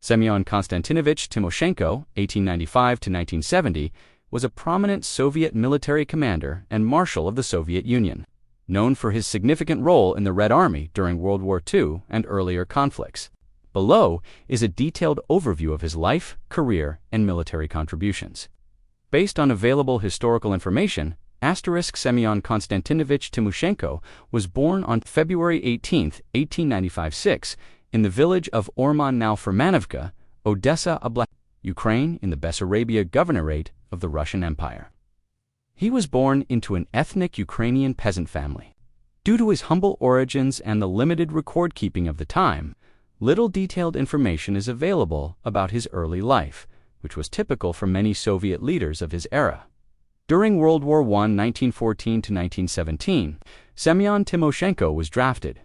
Semyon Konstantinovich Timoshenko, 1895–1970, was a prominent Soviet military commander and marshal of the Soviet Union, known for his significant role in the Red Army during World War II and earlier conflicts. Below is a detailed overview of his life, career, and military contributions. Based on available historical information, Semyon Konstantinovich Timoshenko was born on February 18, 1895-6, in the village of Orman now Fermanovka, Odessa Oblast, Ukraine, in the Bessarabia Governorate of the Russian Empire. He was born into an ethnic Ukrainian peasant family. Due to his humble origins and the limited record-keeping of the time, little detailed information is available about his early life, which was typical for many Soviet leaders of his era. During World War I, 1914–1917, Semyon Timoshenko was drafted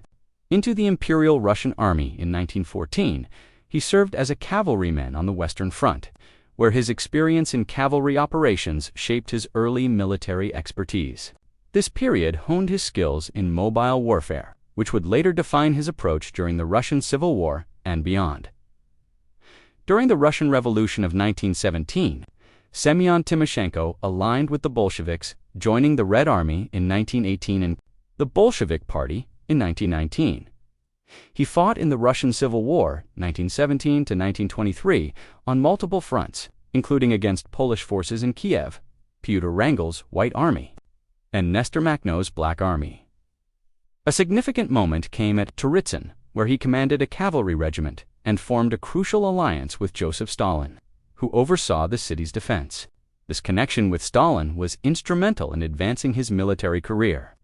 into the Imperial Russian Army in 1914. He served as a cavalryman on the Western Front, where his experience in cavalry operations shaped his early military expertise. This period honed his skills in mobile warfare, which would later define his approach during the Russian Civil War and beyond. During the Russian Revolution of 1917, Semyon Timoshenko aligned with the Bolsheviks, joining the Red Army in 1918 and the Bolshevik Party in 1919. He fought in the Russian Civil War, 1917–1923, on multiple fronts, including against Polish forces in Kiev, Pyotr Wrangel's White Army, and Nestor Makhno's Black Army. A significant moment came at Tsaritsyn, where he commanded a cavalry regiment and formed a crucial alliance with Joseph Stalin, who oversaw the city's defense. This connection with Stalin was instrumental in advancing his military career.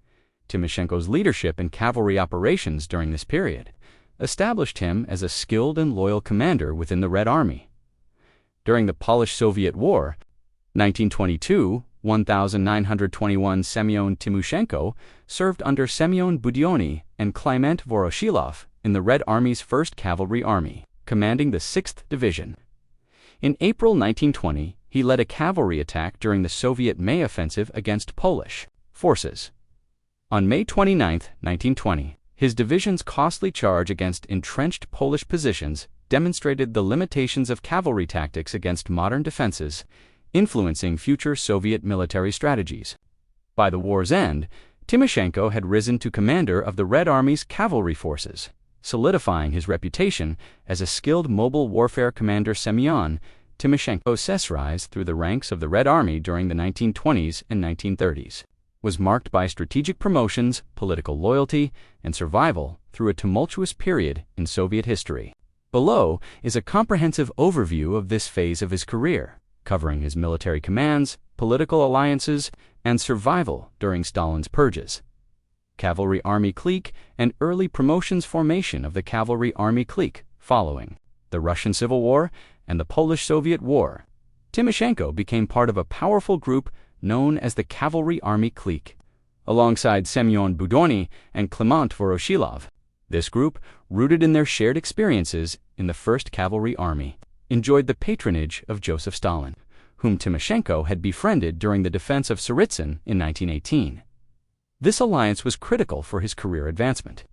Timoshenko's leadership in cavalry operations during this period established him as a skilled and loyal commander within the Red Army. During the Polish-Soviet War, 1922–1921, Semyon Timoshenko served under Semyon Budyonny and Kliment Voroshilov in the Red Army's 1st Cavalry Army, commanding the 6th Division. In April 1920, he led a cavalry attack during the Soviet May offensive against Polish forces. On May 29, 1920, his division's costly charge against entrenched Polish positions demonstrated the limitations of cavalry tactics against modern defenses, influencing future Soviet military strategies. By the war's end, Timoshenko had risen to commander of the Red Army's cavalry forces, solidifying his reputation as a skilled mobile warfare commander. Semyon Timoshenko's rise through the ranks of the Red Army during the 1920s and 1930s was marked by strategic promotions, political loyalty, and survival through a tumultuous period in Soviet history. Below is a comprehensive overview of this phase of his career, covering his military commands, political alliances, and survival during Stalin's purges. Cavalry Army Clique and early promotions. Formation of the Cavalry Army Clique following the Russian Civil War and the Polish-Soviet War. Timoshenko became part of a powerful group known as the Cavalry Army Clique, alongside Semyon Budyonny and Kliment Voroshilov. This group, rooted in their shared experiences in the 1st Cavalry Army, enjoyed the patronage of Joseph Stalin, whom Timoshenko had befriended during the defense of Tsaritsyn in 1918. This alliance was critical for his career advancement,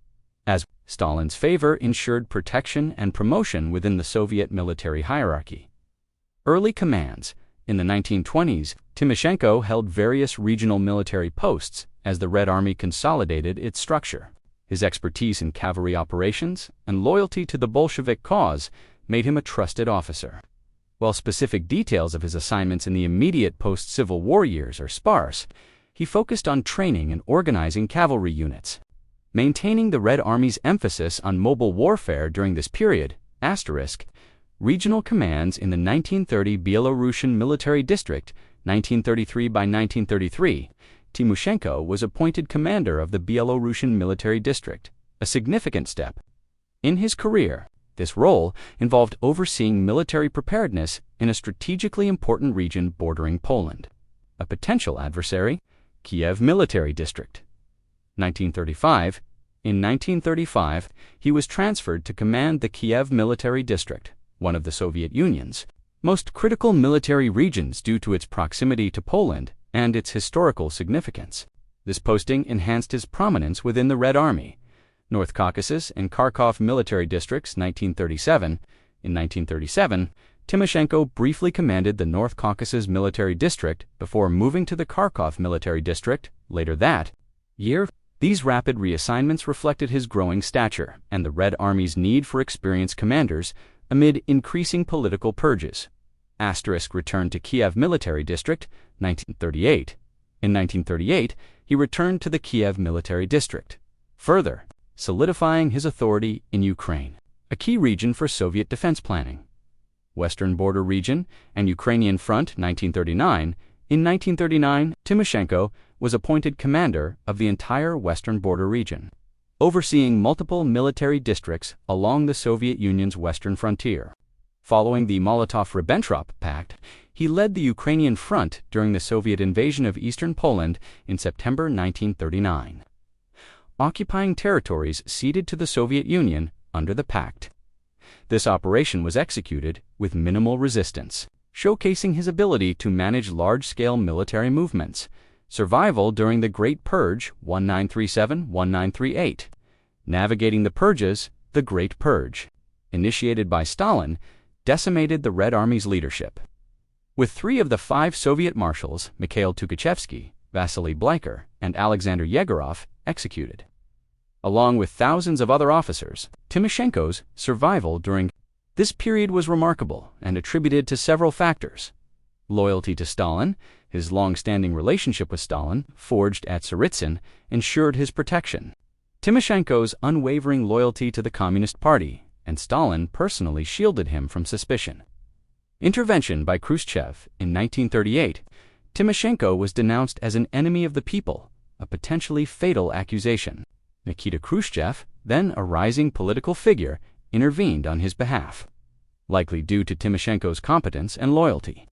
as Stalin's favor ensured protection and promotion within the Soviet military hierarchy. Early commands. In the 1920s, Timoshenko held various regional military posts as the Red Army consolidated its structure. His expertise in cavalry operations and loyalty to the Bolshevik cause made him a trusted officer. While specific details of his assignments in the immediate post-Civil War years are sparse, he focused on training and organizing cavalry units. Maintaining the Red Army's emphasis on mobile warfare during this period, regional commands in the 1930 Belarusian Military District, 1933 by 1933, Timoshenko was appointed commander of the Belarusian Military District, a significant step in his career. This role involved overseeing military preparedness in a strategically important region bordering Poland. A potential adversary, Kiev Military District. 1935. In 1935, he was transferred to command the Kiev Military District, one of the Soviet Union's most critical military regions due to its proximity to Poland and its historical significance. This posting enhanced his prominence within the Red Army. North Caucasus and Kharkov military districts, 1937. In 1937, Timoshenko briefly commanded the North Caucasus Military District before moving to the Kharkov Military District later that year. These rapid reassignments reflected his growing stature and the Red Army's need for experienced commanders amid increasing political purges. Returned to Kiev Military District, 1938. In 1938, he returned to the Kiev Military District, further solidifying his authority in Ukraine, a key region for Soviet defense planning. Western Border Region and Ukrainian Front, 1939. In 1939, Timoshenko was appointed commander of the entire Western Border Region, overseeing multiple military districts along the Soviet Union's western frontier. Following the Molotov-Ribbentrop Pact, he led the Ukrainian Front during the Soviet invasion of eastern Poland in September 1939, occupying territories ceded to the Soviet Union under the pact. This operation was executed with minimal resistance, showcasing his ability to manage large-scale military movements. Survival during the Great Purge, 1937-1938. Navigating the purges, the Great Purge, initiated by Stalin, decimated the Red Army's leadership. With 3 of the 5 Soviet marshals, Mikhail Tukhachevsky, Vasily Bleicher, and Alexander Yegorov, executed. Along with thousands of other officers, Timoshenko's survival during this period was remarkable and attributed to several factors. Loyalty to Stalin, his long-standing relationship with Stalin, forged at Tsaritsyn, ensured his protection. Timoshenko's unwavering loyalty to the Communist Party and Stalin personally shielded him from suspicion. Intervention by Khrushchev in 1938, Timoshenko was denounced as an enemy of the people, a potentially fatal accusation. Nikita Khrushchev, then a rising political figure, intervened on his behalf, likely due to Timoshenko's competence and loyalty.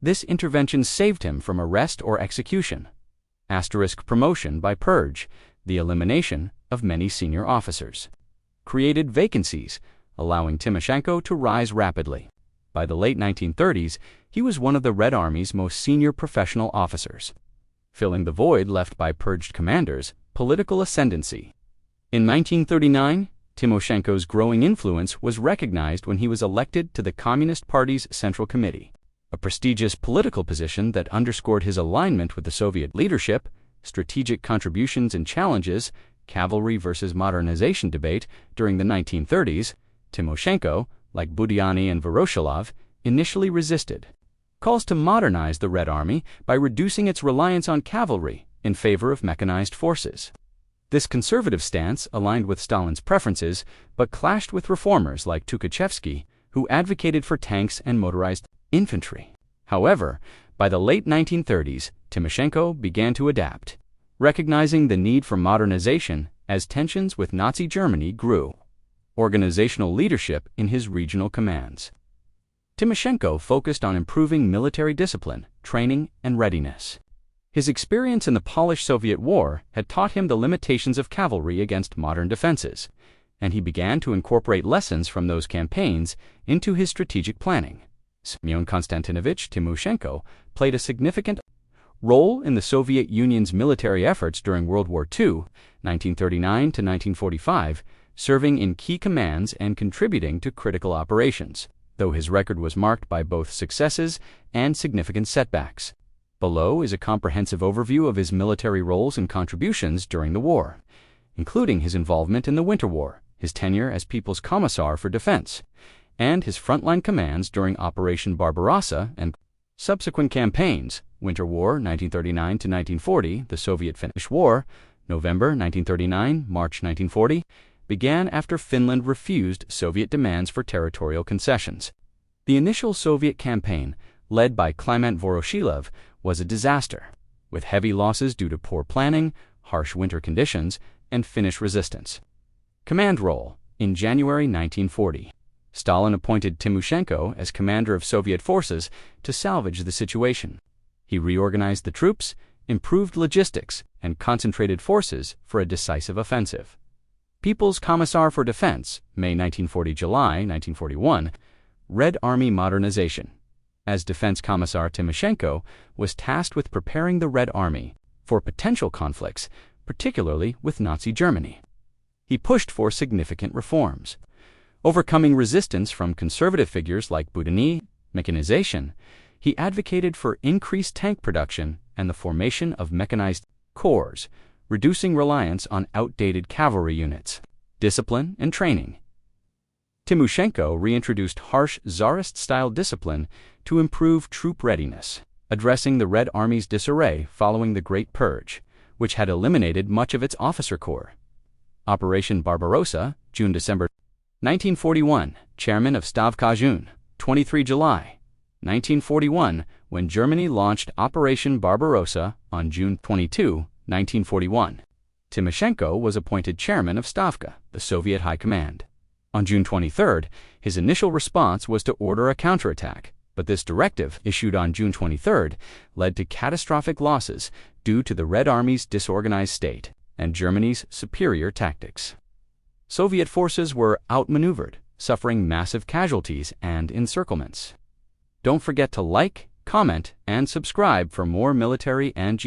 This intervention saved him from arrest or execution. Promotion by purge, the elimination of many senior officers, created vacancies, allowing Timoshenko to rise rapidly. By the late 1930s, he was one of the Red Army's most senior professional officers, filling the void left by purged commanders' political ascendancy. In 1939, Timoshenko's growing influence was recognized when he was elected to the Communist Party's Central Committee, a prestigious political position that underscored his alignment with the Soviet leadership. Strategic contributions and challenges, cavalry versus modernization debate during the 1930s, Timoshenko, like Budyonny and Voroshilov, initially resisted calls to modernize the Red Army by reducing its reliance on cavalry in favor of mechanized forces. This conservative stance aligned with Stalin's preferences, but clashed with reformers like Tukhachevsky, who advocated for tanks and motorized infantry. However, by the late 1930s, Timoshenko began to adapt, recognizing the need for modernization as tensions with Nazi Germany grew. Organizational leadership in his regional commands. Timoshenko focused on improving military discipline, training, and readiness. His experience in the Polish-Soviet War had taught him the limitations of cavalry against modern defenses, and he began to incorporate lessons from those campaigns into his strategic planning. Semyon Konstantinovich Timoshenko played a significant role in the Soviet Union's military efforts during World War II, 1939 to 1945, serving in key commands and contributing to critical operations, though his record was marked by both successes and significant setbacks. Below is a comprehensive overview of his military roles and contributions during the war, including his involvement in the Winter War, his tenure as People's Commissar for Defense, and his frontline commands during Operation Barbarossa and subsequent campaigns: Winter War 1939 to 1940, the Soviet-Finnish War, November 1939, March 1940, began after Finland refused Soviet demands for territorial concessions. The initial Soviet campaign, led by Kliment Voroshilov, was a disaster, with heavy losses due to poor planning, harsh winter conditions, and Finnish resistance. Command role. In January 1940, Stalin appointed Timoshenko as commander of Soviet forces to salvage the situation. He reorganized the troops, improved logistics, and concentrated forces for a decisive offensive. People's Commissar for Defense, May 1940-July 1941, Red Army modernization. As Defense Commissar, Timoshenko was tasked with preparing the Red Army for potential conflicts, particularly with Nazi Germany. He pushed for significant reforms, Overcoming resistance from conservative figures like Boudinot, mechanization, he advocated for increased tank production and the formation of mechanized corps, reducing reliance on outdated cavalry units. Discipline and training. Timoshenko reintroduced harsh Tsarist-style discipline to improve troop readiness, addressing the Red Army's disarray following the Great Purge, which had eliminated much of its officer corps. Operation Barbarossa, June-December 1941, Chairman of Stavka June, 23 July 1941, when Germany launched Operation Barbarossa on June 22, 1941. Timoshenko was appointed chairman of Stavka, the Soviet High Command. On June 23, his initial response was to order a counterattack, but this directive, issued on June 23, led to catastrophic losses due to the Red Army's disorganized state and Germany's superior tactics. Soviet forces were outmaneuvered, suffering massive casualties and encirclements. Don't forget to like, comment, and subscribe for more military and